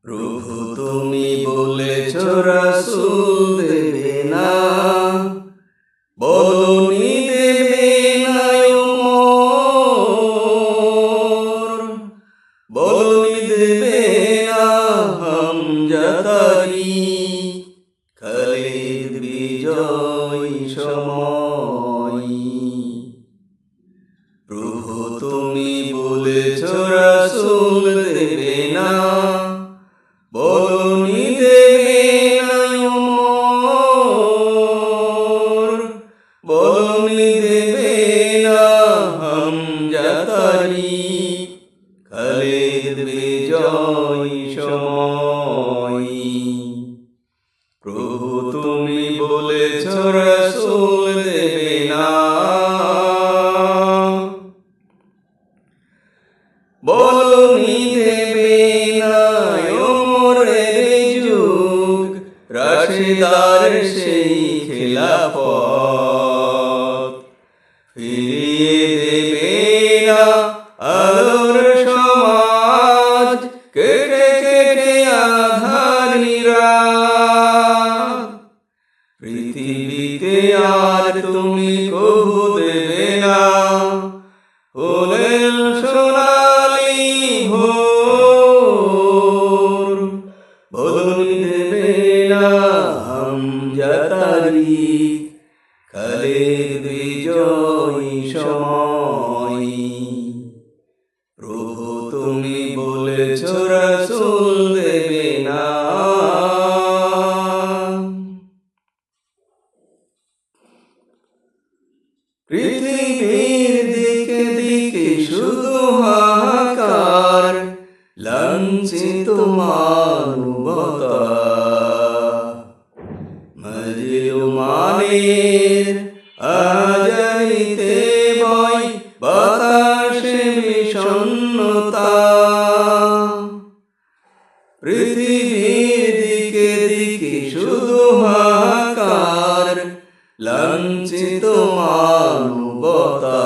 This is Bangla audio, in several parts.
প্রভু তুমি বলেছ রাসূল দেবে না, বলনি দেবে না ওমর, বলনি দেবে না হামজাতারি, খালিদ বিজয় সময়। প্রভু তুমি বলেছ রাসূল দেবে না, বলনি দেবে না ওমর, বলনি দেবে না হামজাতারি, খালিদ বিজয় সময়। প্রভু তুমি বলেছ রাসূল দেবে না, বলনি দেবে না ওমরের যুগ, রাশেদার সেই খেলাফত, ফিরিয়ে দেবে না আলোর সমাজ, কেটে কেটে আঁধারি রাত। পৃথিবীতে আর তুমি কবু দেবে না ওলের সোনালি ভোর, বলনি দেবে না হামজাতারি, খালিদ বিজয় সময়। প্রভু তুমি বলেছ রাসূল দেবে না। পৃথিবীর দিকে দিকে শুধু হাহাকার, লাঞ্ছিত মানবতা, মাজলুমানের আজারিতে বয় বাতাসে বিষণ্ণতা। পৃথিবীর দিকে দিকে শুধু হাহাকার, লাঞ্ছিত মানবতা,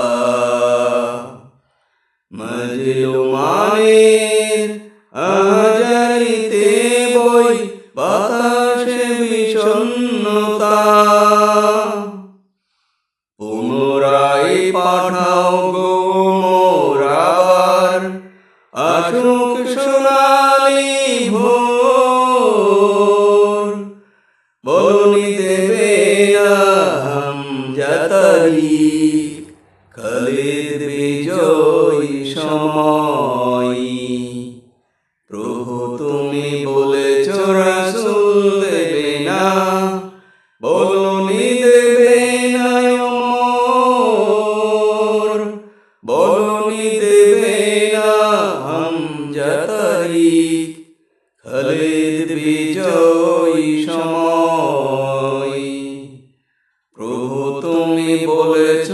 মাজলুমানের আজারিতে বয় বাতাসে বিষণ্ণতা। পুনরায় পাঠাও গো মোর আবার, আসুক সোনালি ভোর, বলনি দেবে না হামজাতারি, খালিদ বিজয় সময়। প্রভু তুমি বলেছ রাসূল দেবে না, বলনি দেবে না ওমর, বলনি দেবে না হামজাতারি, খালিদ বিজয় সময়। প্রভু তুমি বলেছ